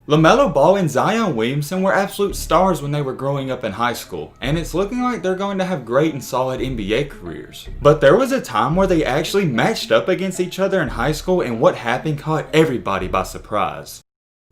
Lamelo Ball and Zion Williamson were absolute stars when they were growing up in high school, and it's looking like they're going to have great and solid NBA careers. But there was a time where they actually matched up against each other in high school, and what happened caught everybody by surprise.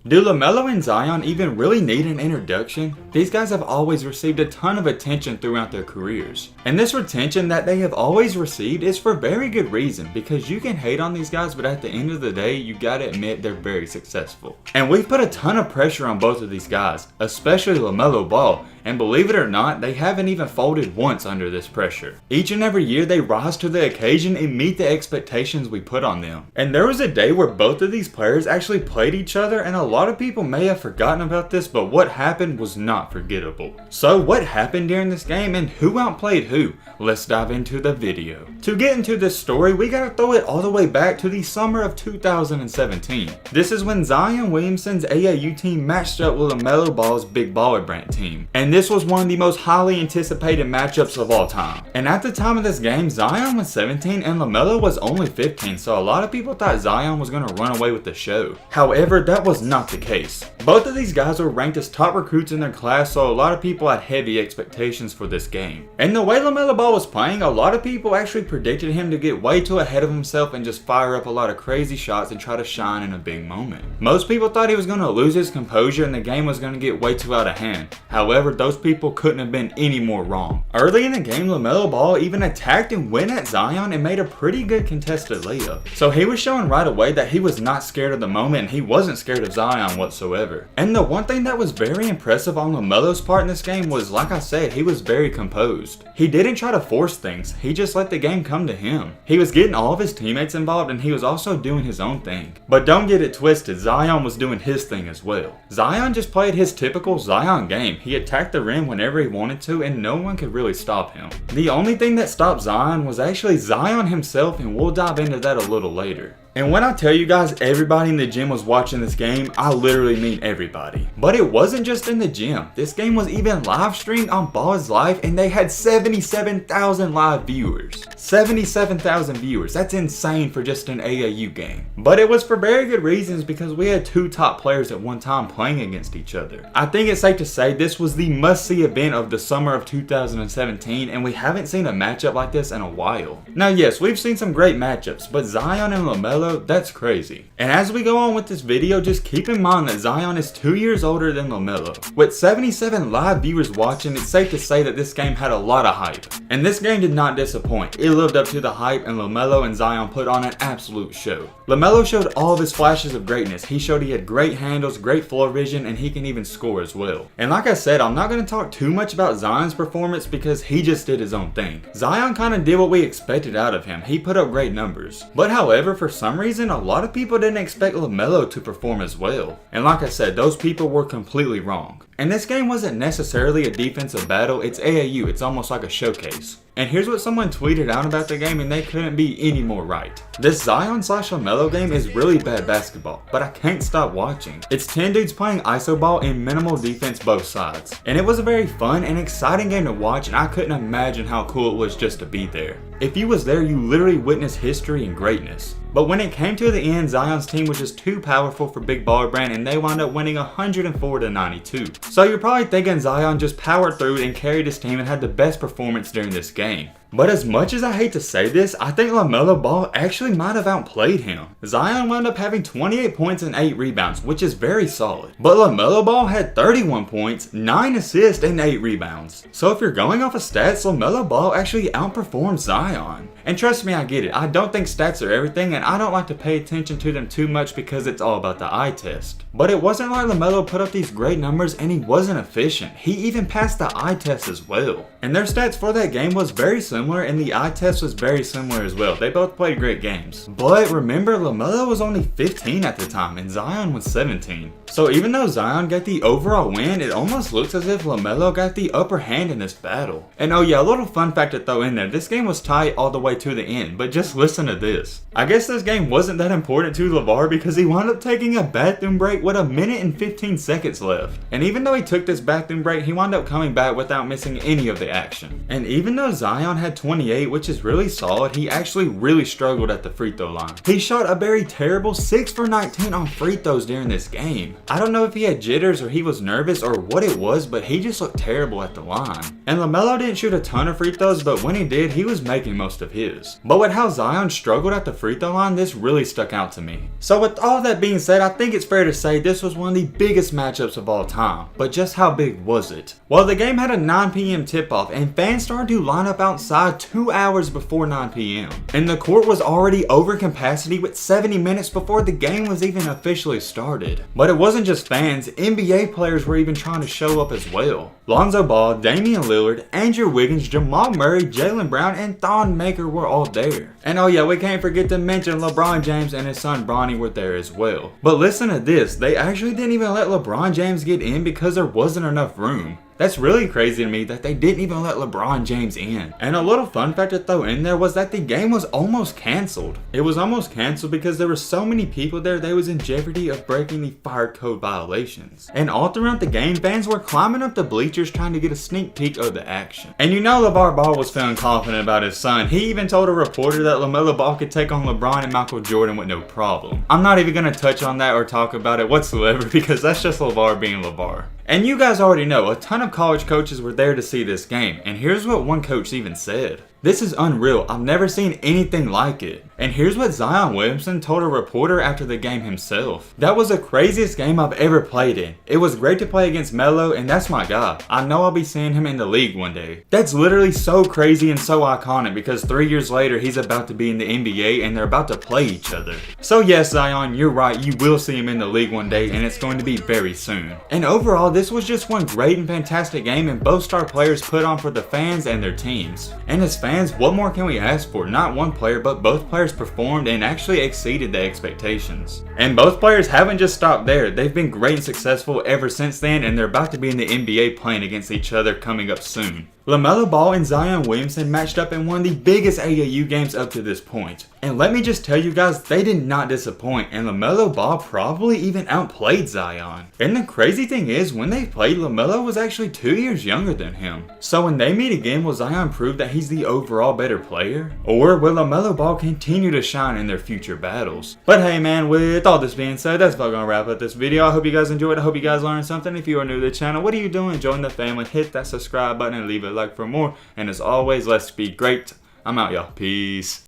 Do Lamelo and Zion even really need an introduction? These guys have always received a ton of attention throughout their careers. And this attention that they have always received is for very good reason, because you can hate on these guys, but at the end of the day, you gotta admit they're very successful. And we've put a ton of pressure on both of these guys, especially Lamelo Ball, and believe it or not, they haven't even folded once under this pressure. Each and every year they rise to the occasion and meet the expectations we put on them. And there was a day where both of these players actually played each other, and a lot of people may have forgotten about this, but what happened was not forgettable. So what happened during this game and who outplayed who? Let's dive into the video. To get into this story, we gotta throw it all the way back to the summer of 2017. This is when Zion Williamson's AAU team matched up with Lamelo Ball's Big Baller Brand team. And this was one of the most highly anticipated matchups of all time. And at the time of this game, Zion was 17 and Lamelo was only 15, so a lot of people thought Zion was gonna run away with the show. However, that was not the case. Both of these guys were ranked as top recruits in their class, so a lot of people had heavy expectations for this game. And the way Lamelo Ball was playing, a lot of people actually predicted him to get way too ahead of himself and just fire up a lot of crazy shots and try to shine in a big moment. Most people thought he was going to lose his composure and the game was going to get way too out of hand. However, those people couldn't have been any more wrong. Early in the game, Lamelo Ball even attacked and went at Zion and made a pretty good contested layup. So he was showing right away that he was not scared of the moment and he wasn't scared of Zion whatsoever. And the one thing that was very impressive on Lamelo's part in this game was, like I said, he was very composed. He didn't try to force things, he just let the game come to him. He was getting all of his teammates involved and he was also doing his own thing. But don't get it twisted, Zion was doing his thing as well. Zion just played his typical Zion game. He attacked the rim whenever he wanted to and no one could really stop him. The only thing that stopped Zion was actually Zion himself, and we'll dive into that a little later. And when I tell you guys everybody in the gym was watching this game, I literally mean everybody. But it wasn't just in the gym. This game was even live streamed on Ball's Life and they had 77,000 live viewers. 77,000 viewers. That's insane for just an AAU game. But it was for very good reasons, because we had two top players at one time playing against each other. I think it's safe to say this was the must-see event of the summer of 2017, and we haven't seen a matchup like this in a while. Now yes, we've seen some great matchups, but Zion and Lamelo, that's crazy. And as we go on with this video, just keep in mind that Zion is 2 years older than Lamelo. With 77 live viewers watching, it's safe to say that this game had a lot of hype. And this game did not disappoint. It lived up to the hype and Lamelo and Zion put on an absolute show. Lamelo showed all of his flashes of greatness. He showed he had great handles, great floor vision, and he can even score as well. And like I said, I'm not going to talk too much about Zion's performance because he just did his own thing. Zion kind of did what we expected out of him. He put up great numbers. But however, for some reason, a lot of people didn't expect Lamelo to perform as well. And like I said, those people were completely wrong. And this game wasn't necessarily a defensive battle, it's AAU, it's almost like a showcase. And here's what someone tweeted out about the game and they couldn't be any more right. This Zion/Lamelo game is really bad basketball, but I can't stop watching. It's 10 dudes playing iso ball and minimal defense both sides. And it was a very fun and exciting game to watch, and I couldn't imagine how cool it was just to be there. If you was there, you literally witnessed history and greatness. But when it came to the end, Zion's team was just too powerful for Big Baller Brand and they wound up winning 104-92. So you're probably thinking Zion just powered through and carried his team and had the best performance during this game. But as much as I hate to say this, I think Lamelo Ball actually might have outplayed him. Zion wound up having 28 points and 8 rebounds, which is very solid. But Lamelo Ball had 31 points, 9 assists, and 8 rebounds. So if you're going off of stats, Lamelo Ball actually outperformed Zion. And trust me, I get it. I don't think stats are everything, and I don't like to pay attention to them too much because it's all about the eye test. But it wasn't like Lamelo put up these great numbers and he wasn't efficient. He even passed the eye test as well. And their stats for that game was very similar and the eye test was very similar as well. They both played great games. But remember, Lamelo was only 15 at the time and Zion was 17. So even though Zion got the overall win, it almost looks as if Lamelo got the upper hand in this battle. And oh yeah, a little fun fact to throw in there, this game was tight all the way to the end, but just listen to this. I guess this game wasn't that important to LeVar because he wound up taking a bathroom break with 1 minute and 15 seconds left. And even though he took this bathroom break, he wound up coming back without missing any of the action. And even though Zion had 28, which is really solid, he actually really struggled at the free throw line. He shot a very terrible 6 for 19 on free throws during this game. game. I don't know if he had jitters or he was nervous or what it was, but he just looked terrible at the line. And Lamelo didn't shoot a ton of free throws, but when he did, he was making most of his. But with how Zion struggled at the free throw line, this really stuck out to me. So with all that being said, I think it's fair to say this was one of the biggest matchups of all time. But just how big was it? Well, the game had a 9 p.m. tip-off, and fans started to line up outside 2 hours before 9 p.m. And the court was already over capacity with 70 minutes before the game was even officially started. But it wasn't just fans, NBA players were even trying to show up as well. Lonzo Ball, Damian Lillard, Andrew Wiggins, Jamal Murray, Jaylen Brown, and Thon Maker were all there. And oh yeah, we can't forget to mention LeBron James and his son Bronny were there as well. But listen to this, they actually didn't even let LeBron James get in because there wasn't enough room. That's really crazy to me that they didn't even let LeBron James in. And a little fun fact to throw in there was that the game was almost cancelled. It was almost cancelled because there were so many people there they was in jeopardy of breaking the fire code violations. And all throughout the game, fans were climbing up the bleachers trying to get a sneak peek of the action. And you know LeVar Ball was feeling confident about his son. He even told a reporter that Lamelo Ball could take on LeBron and Michael Jordan with no problem. I'm not even going to touch on that or talk about it whatsoever because that's just LeVar being LeVar. And you guys already know, a ton of college coaches were there to see this game, and here's what one coach even said. "This is unreal, I've never seen anything like it." And here's what Zion Williamson told a reporter after the game himself. "That was the craziest game I've ever played in. It was great to play against Melo, and that's my guy. I know I'll be seeing him in the league one day." That's literally so crazy and so iconic because 3 years later he's about to be in the NBA and they're about to play each other. So yes, Zion, you're right, you will see him in the league one day and it's going to be very soon. And overall, this was just one great and fantastic game and both star players put on for the fans and their teams. And as fans, what more can we ask for? Not one player, but both players performed and actually exceeded the expectations. And both players haven't just stopped there. They've been great and successful ever since then, and they're about to be in the NBA playing against each other coming up soon. Lamelo Ball and Zion Williamson matched up in one of the biggest AAU games up to this point. And let me just tell you guys, they did not disappoint, and Lamelo Ball probably even outplayed Zion. And the crazy thing is, when they played, Lamelo was actually 2 years younger than him. So when they meet again, will Zion prove that he's the overall better player? Or will Lamelo Ball continue to shine in their future battles? But hey man, with all this being said, that's about gonna wrap up this video. I hope you guys enjoyed it. I hope you guys learned something. If you are new to the channel, what are you doing? Join the family, hit that subscribe button and leave a like for more. And as always, let's be great. I'm out, y'all. Peace.